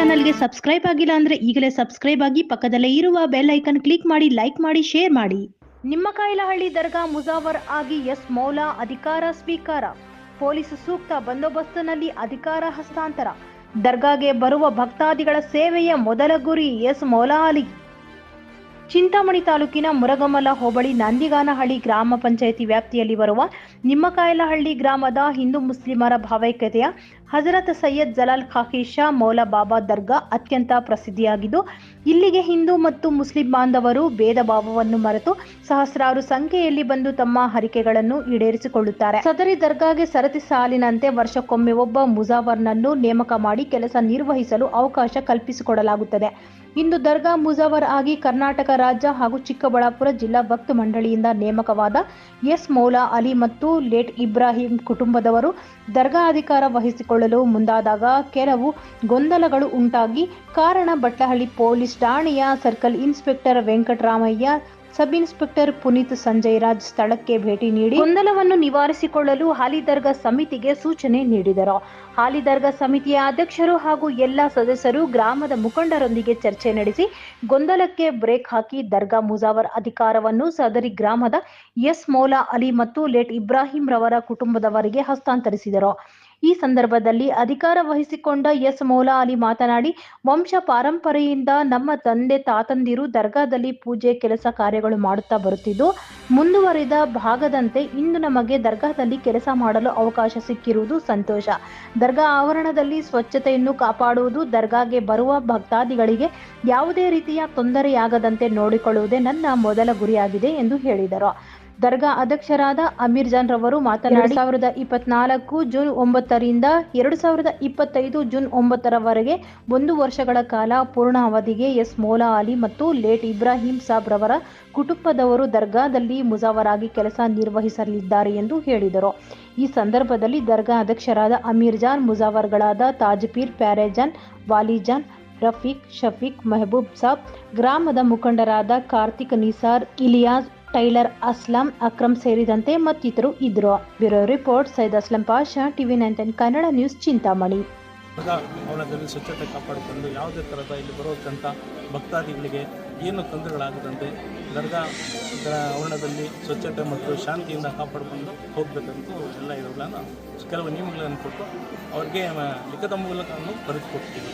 ಚಾನಲ್ಗೆ ಸಬ್ಸ್ಕ್ರೈಬ್ ಆಗಿಲ್ಲ ಅಂದ್ರೆ ಈಗಲೇ ಸಬ್ಸ್ಕ್ರೈಬ್ ಆಗಿ ಪಕ್ಕದಲ್ಲೇ ಇರುವ ಬೆಲ್ ಐಕನ್ ಕ್ಲಿಕ್ ಮಾಡಿ, ಲೈಕ್ ಮಾಡಿ, ಶೇರ್ ಮಾಡಿ. ನಿಮ್ಮಕಾಯಿಲಹಳ್ಳಿ ದರ್ಗಾ ಮುಜಾವರ್ ಆಗಿ ಎಸ್ ಮೌಲಾ ಅಧಿಕಾರ ಸ್ವೀಕಾರ. ಪೊಲೀಸ್ ಸೂಕ್ತ ಬಂದೋಬಸ್ತ್ನಲ್ಲಿ ಅಧಿಕಾರ ಹಸ್ತಾಂತರ. ದರ್ಗಾಗೆ ಬರುವ ಭಕ್ತಾದಿಗಳ ಸೇವೆಯ ಮೊದಲ ಗುರಿ ಎಸ್ ಮೌಲಾ ಅಲಿ. ಚಿಂತಾಮಣಿ ತಾಲೂಕಿನ ಮುರಗಮಲ ಹೋಬಳಿ ನಂದಿಗಾನಹಳ್ಳಿ ಗ್ರಾಮ ಪಂಚಾಯಿತಿ ವ್ಯಾಪ್ತಿಯಲ್ಲಿ ಬರುವ ನಿಮ್ಮಕಾಯಿಲಹಳ್ಳಿ ಗ್ರಾಮದ ಹಿಂದೂ ಮುಸ್ಲಿಮರ ಭಾವೈಕ್ಯತೆಯ ಹಜರತ್ ಸೈಯದ್ ಜಲಾಲ್ ಖಾಕಿ ಶಾ ಮೌಲಾ ಬಾಬಾ ದರ್ಗಾ ಅತ್ಯಂತ ಪ್ರಸಿದ್ಧಿಯಾಗಿದ್ದು, ಇಲ್ಲಿಗೆ ಹಿಂದೂ ಮತ್ತು ಮುಸ್ಲಿಂ ಬಾಂಧವರು ಭೇದ ಭಾವವನ್ನು ಮರೆತು ಸಹಸ್ರಾರು ಸಂಖ್ಯೆಯಲ್ಲಿ ಬಂದು ತಮ್ಮ ಹರಿಕೆಗಳನ್ನು ಈಡೇರಿಸಿಕೊಳ್ಳುತ್ತಾರೆ. ಸದರಿ ದರ್ಗಾಗೆ ಸರತಿ ಸಾಲಿನಂತೆ ವರ್ಷಕ್ಕೊಮ್ಮೆ ಒಬ್ಬ ಮುಜಾವರ್ನನ್ನು ನೇಮಕ ಮಾಡಿ ಕೆಲಸ ನಿರ್ವಹಿಸಲು ಅವಕಾಶ ಕಲ್ಪಿಸಿಕೊಡಲಾಗುತ್ತದೆ. ಇಂದು ದರ್ಗಾ ಮುಜಾವರ್ ಆಗಿ ಕರ್ನಾಟಕ ರಾಜ್ಯ ಹಾಗೂ ಚಿಕ್ಕಬಳ್ಳಾಪುರ ಜಿಲ್ಲಾ ವಕ್ಫ್ ಮಂಡಳಿಯಿಂದ ನೇಮಕವಾದ ಎಸ್ ಮೌಲಾ ಅಲಿ ಮತ್ತು ಲೇಟ್ ಇಬ್ರಾಹಿಂ ಕುಟುಂಬದವರು ದರ್ಗಾ ಅಧಿಕಾರ ವಹಿಸಿಕೊಳ್ಳಲು ಮುಂದಾದಾಗ ಕೆಲವು ಗೊಂದಲಗಳು ಉಂಟಾಗಿ ಕಾರಣ ಬಟ್ಲಹಳ್ಳಿ ಪೊಲೀಸ್ ಠಾಣೆಯ circle inspector Venkataramaiah, sub inspector Puneeth Sanjay Raj ಸ್ಥಳಕ್ಕೆ ಭೇಟಿ ನೀಡಿ ಗೊಂದಲವನ್ನು ನಿವಾರಿಸಿಕೊಳ್ಳಲು ಹಾಲಿ ದರ್ಗಾ ಸಮಿತಿಗೆ ಸೂಚನೆ ನೀಡಿದರು. ಹಾಲಿ ದರ್ಗಾ ಸಮಿತಿಯ ಅಧ್ಯಕ್ಷರು ಹಾಗೂ ಎಲ್ಲ ಸದಸ್ಯರು ಗ್ರಾಮದ ಮುಖಂಡರೊಂದಿಗೆ ಚರ್ಚೆ ನಡೆಸಿ ಗೊಂದಲಕ್ಕೆ ಬ್ರೇಕ್ ಹಾಕಿ ದರ್ಗಾ ಮುಜಾವರ್ ಅಧಿಕಾರವನ್ನು ಸದರಿ ಗ್ರಾಮದ ಎಸ್ ಮೌಲಾ ಅಲಿ ಮತ್ತು ಲೇಟ್ ಇಬ್ರಾಹಿಂ ರವರ ಕುಟುಂಬದವರಿಗೆ ಹಸ್ತಾಂತರಿಸಿದರು. ಈ ಸಂದರ್ಭದಲ್ಲಿ ಅಧಿಕಾರ ವಹಿಸಿಕೊಂಡ ಎಸ್ ಮೌಲಾ ಅಲಿ ಮಾತನಾಡಿ, ವಂಶ ಪಾರಂಪರೆಯಿಂದ ನಮ್ಮ ತಂದೆ ತಾತಂದಿರು ದರ್ಗಾದಲ್ಲಿ ಪೂಜೆ ಕೆಲಸ ಕಾರ್ಯಗಳು ಮಾಡುತ್ತಾ ಬರುತ್ತಿದ್ದು, ಮುಂದುವರಿದ ಭಾಗದಂತೆ ಇಂದು ನಮಗೆ ದರ್ಗಾದಲ್ಲಿ ಕೆಲಸ ಮಾಡಲು ಅವಕಾಶ ಸಿಕ್ಕಿರುವುದು ಸಂತೋಷ. ದರ್ಗಾ ಆವರಣದಲ್ಲಿ ಸ್ವಚ್ಛತೆಯನ್ನು ಕಾಪಾಡುವುದು, ದರ್ಗಾಗೆ ಬರುವ ಭಕ್ತಾದಿಗಳಿಗೆ ಯಾವುದೇ ರೀತಿಯ ತೊಂದರೆಯಾಗದಂತೆ ನೋಡಿಕೊಳ್ಳುವುದೇ ನನ್ನ ಮೊದಲ ಗುರಿಯಾಗಿದೆ ಎಂದು ಹೇಳಿದರು. ದರ್ಗಾ ಅಧ್ಯಕ್ಷರಾದ ಅಮೀರ್ ಜಾನ್ ರವರು ಮಾತನಾಡಿ, 2024 ಜೂನ್ 9ರಿಂದ 2025 ಜೂನ್ 9ರವರೆಗೆ 1 ವರ್ಷಗಳ ಕಾಲ ಪೂರ್ಣ ಅವಧಿಗೆ ಎಸ್ ಮೌಲಾ ಅಲಿ ಮತ್ತು ಲೇಟ್ ಇಬ್ರಾಹಿಂ ಸಾಬ್ ರವರ ಕುಟುಂಬದವರು ದರ್ಗಾದಲ್ಲಿ ಮುಜಾವರಾಗಿ ಕೆಲಸ ನಿರ್ವಹಿಸಲಿದ್ದಾರೆ ಎಂದು ಹೇಳಿದರು. ಈ ಸಂದರ್ಭದಲ್ಲಿ ದರ್ಗಾ ಅಧ್ಯಕ್ಷರಾದ ಅಮೀರ್ ಜಾನ್, ಮುಜಾವರ್ಗಳಾದ ತಾಜ್ಪೀರ್, ಪ್ಯಾರೇಜಾನ್, ವಾಲಿಜಾನ್, ರಫೀಕ್, ಶಫೀಕ್, ಮೆಹಬೂಬ್ ಸಾಬ್, ಗ್ರಾಮದ ಮುಖಂಡರಾದ ಕಾರ್ತಿಕ್, ನಿಸಾರ್, ಇಲಿಯಾಸ್, ಟೈಲರ್, ಅಸ್ಲಾಂ, ಅಕ್ರಮ್ ಸೇರಿದಂತೆ ಮತ್ತಿತರರು ಇದ್ದರು. Bureau report Syed Aslam Pasha, TV9 Kannada news, Chintamani. ಅವಳದಲ್ಲಿ ಸ್ವಚ್ಛತೆ ಕಾಪಾಡಿಕೊಂಡು ಯಾವುದೇ ಥರದ ಇಲ್ಲಿ ಬರೋಕ್ಕಂಥ ಭಕ್ತಾದಿಗಳಿಗೆ ಏನು ತೊಂದರೆಗಳಾಗದಂತೆ ದರ್ಗಾ ಆವರಣದಲ್ಲಿ ಸ್ವಚ್ಛತೆ ಮತ್ತು ಶಾಂತಿಯಿಂದ ಕಾಪಾಡಿಕೊಂಡು ಹೋಗಬೇಕಂತೂ ಎಲ್ಲ ಇವುಗಳನ್ನು ಕೆಲವು ನಿಯಮಗಳನ್ನು ಕೊಟ್ಟು ಅವ್ರಿಗೆ ಲಿಖಿತ ಮೂಲಕ ಬರೆದುಕೊಡ್ತೀವಿ.